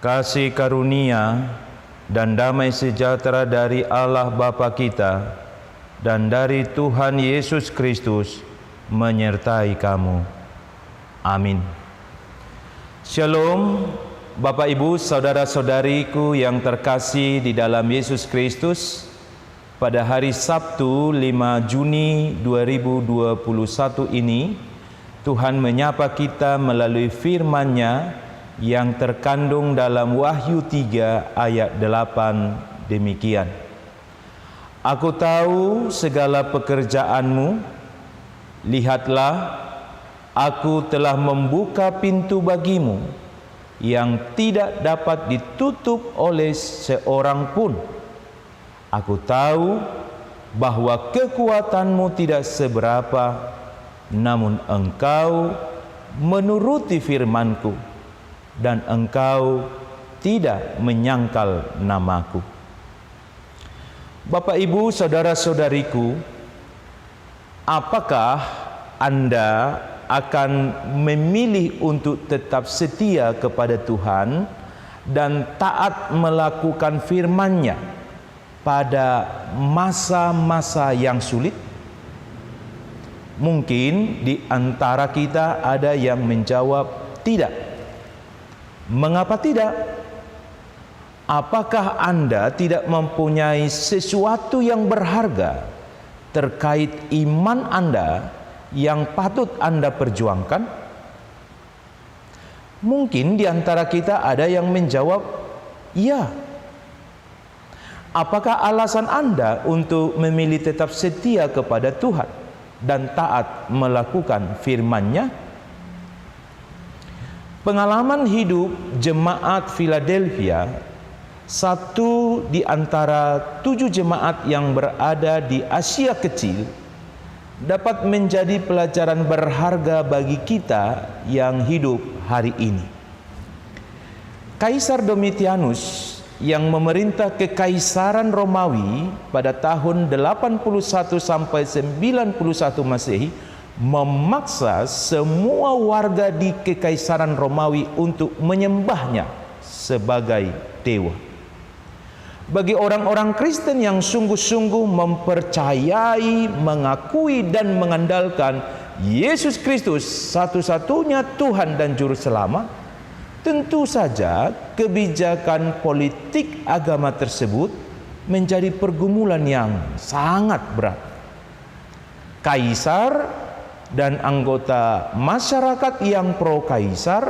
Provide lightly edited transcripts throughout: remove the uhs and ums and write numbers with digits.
kasih karunia dan damai sejahtera dari Allah Bapa kita dan dari Tuhan Yesus Kristus menyertai kamu. Amin. Shalom, Bapak Ibu, saudara-saudariku yang terkasih di dalam Yesus Kristus. Pada hari Sabtu 5 Juni 2021 ini, Tuhan menyapa kita melalui firman-Nya yang terkandung dalam Wahyu 3 ayat 8 demikian. Aku tahu segala pekerjaanmu, lihatlah, aku telah membuka pintu bagimu yang tidak dapat ditutup oleh seorang pun. Aku tahu bahwa kekuatanmu tidak seberapa, namun engkau menuruti firman-Ku dan engkau tidak menyangkal namaku. Bapak, Ibu, saudara-saudariku, apakah Anda akan memilih untuk tetap setia kepada Tuhan dan taat melakukan firman-Nya pada masa-masa yang sulit? Mungkin di antara kita ada yang menjawab tidak. Mengapa tidak? Apakah Anda tidak mempunyai sesuatu yang berharga terkait iman Anda yang patut Anda perjuangkan? Mungkin di antara kita ada yang menjawab ya. Apakah alasan Anda untuk memilih tetap setia kepada Tuhan dan taat melakukan firman-Nya? Pengalaman hidup jemaat Philadelphia, satu di antara 7 jemaat yang berada di Asia Kecil, dapat menjadi pelajaran berharga bagi kita yang hidup hari ini. Kaisar Domitianus yang memerintah Kekaisaran Romawi pada tahun 81 sampai 91 Masehi memaksa semua warga di Kekaisaran Romawi untuk menyembahnya sebagai dewa. Bagi orang-orang Kristen yang sungguh-sungguh mempercayai, mengakui dan mengandalkan Yesus Kristus satu-satunya Tuhan dan Juru Selamat, tentu saja kebijakan politik agama tersebut menjadi pergumulan yang sangat berat. Kaisar dan anggota masyarakat yang pro-kaisar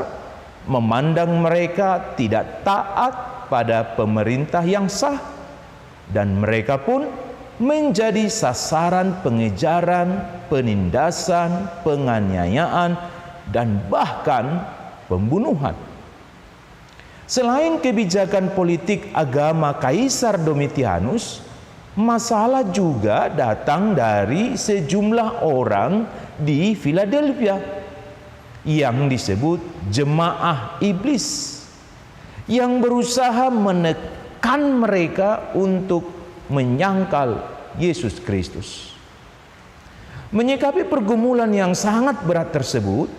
memandang mereka tidak taat pada pemerintah yang sah, dan mereka pun menjadi sasaran pengejaran, penindasan, penganiayaan, dan bahkan pembunuhan. Selain kebijakan politik agama Kaisar Domitianus, masalah juga datang dari sejumlah orang di Philadelphia yang disebut jemaah iblis, yang berusaha menekan mereka untuk menyangkal Yesus Kristus. Menyikapi pergumulan yang sangat berat tersebut,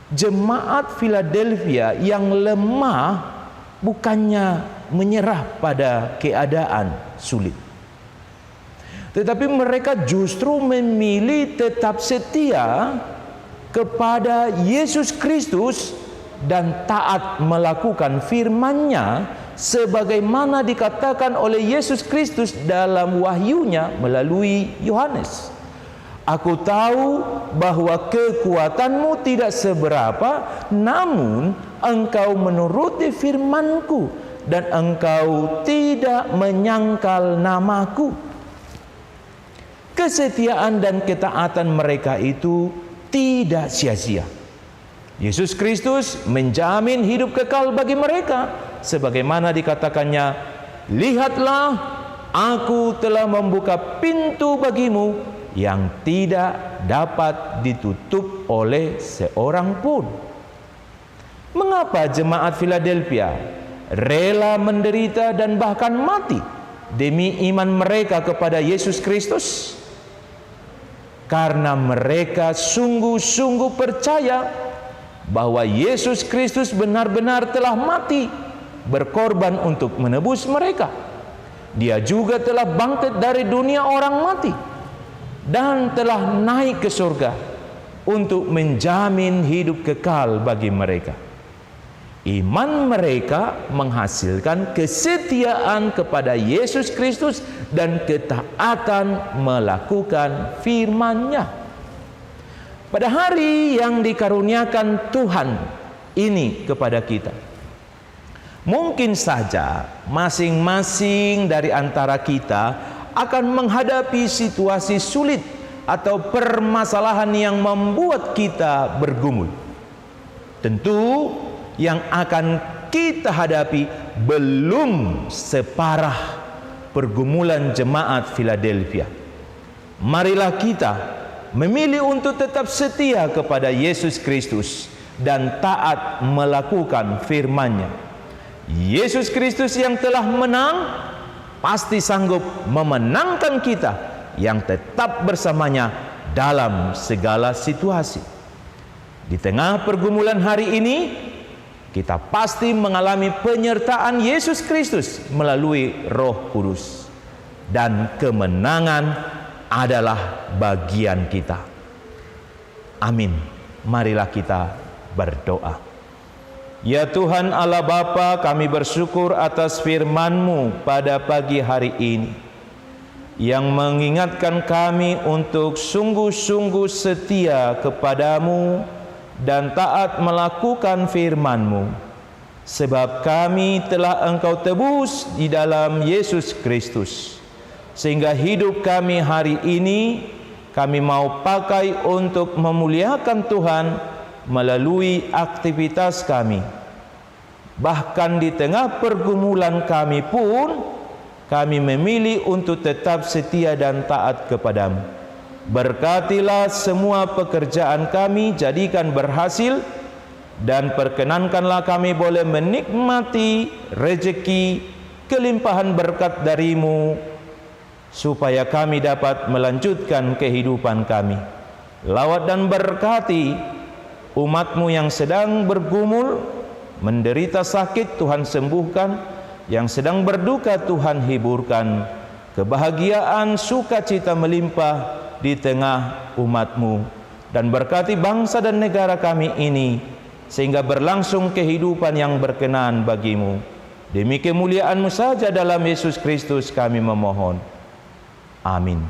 jemaat Philadelphia yang lemah bukannya menyerah pada keadaan sulit, tetapi mereka justru memilih tetap setia kepada Yesus Kristus dan taat melakukan firman-Nya sebagaimana dikatakan oleh Yesus Kristus dalam wahyunya melalui Yohanes. Aku tahu bahwa kekuatanmu tidak seberapa, namun engkau menuruti firman-Ku dan engkau tidak menyangkal namaku. Kesetiaan dan ketaatan mereka itu tidak sia-sia. Yesus Kristus menjamin hidup kekal bagi mereka, sebagaimana dikatakannya, lihatlah, aku telah membuka pintu bagimu yang tidak dapat ditutup oleh seorang pun. Mengapa jemaat Philadelphia rela menderita dan bahkan mati demi iman mereka kepada Yesus Kristus? Karena mereka sungguh-sungguh percaya bahwa Yesus Kristus benar-benar telah mati berkorban untuk menebus mereka. Dia juga telah bangkit dari dunia orang mati dan telah naik ke surga untuk menjamin hidup kekal bagi mereka. Iman mereka menghasilkan kesetiaan kepada Yesus Kristus dan ketaatan melakukan firman-Nya. Pada hari yang dikaruniakan Tuhan ini kepada kita, mungkin saja masing-masing dari antara kita akan menghadapi situasi sulit atau permasalahan yang membuat kita bergumul. Tentu yang akan kita hadapi belum separah pergumulan jemaat Philadelphia. Marilah kita memilih untuk tetap setia kepada Yesus Kristus dan taat melakukan firman-Nya. Yesus Kristus yang telah menang pasti sanggup memenangkan kita yang tetap bersamanya dalam segala situasi. Di tengah pergumulan hari ini, kita pasti mengalami penyertaan Yesus Kristus melalui Roh Kudus, dan kemenangan adalah bagian kita. Amin. Marilah kita berdoa. Ya Tuhan Allah Bapa, kami bersyukur atas firman-Mu pada pagi hari ini yang mengingatkan kami untuk sungguh-sungguh setia kepadamu dan taat melakukan firman-Mu, sebab kami telah Engkau tebus di dalam Yesus Kristus, sehingga hidup kami hari ini kami mau pakai untuk memuliakan Tuhan melalui aktivitas kami. Bahkan di tengah pergumulan kami pun kami memilih untuk tetap setia dan taat kepadamu. Berkatilah semua pekerjaan kami, jadikan berhasil, dan perkenankanlah kami boleh menikmati rezeki kelimpahan berkat dari-Mu, supaya kami dapat melanjutkan kehidupan kami. Lawat dan berkati umat-Mu yang sedang bergumul, menderita sakit, Tuhan sembuhkan, yang sedang berduka, Tuhan hiburkan, kebahagiaan sukacita melimpah di tengah umat-Mu, dan berkati bangsa dan negara kami ini sehingga berlangsung kehidupan yang berkenan bagi-Mu. Demi kemuliaan-Mu saja dalam Yesus Kristus kami memohon. Amin.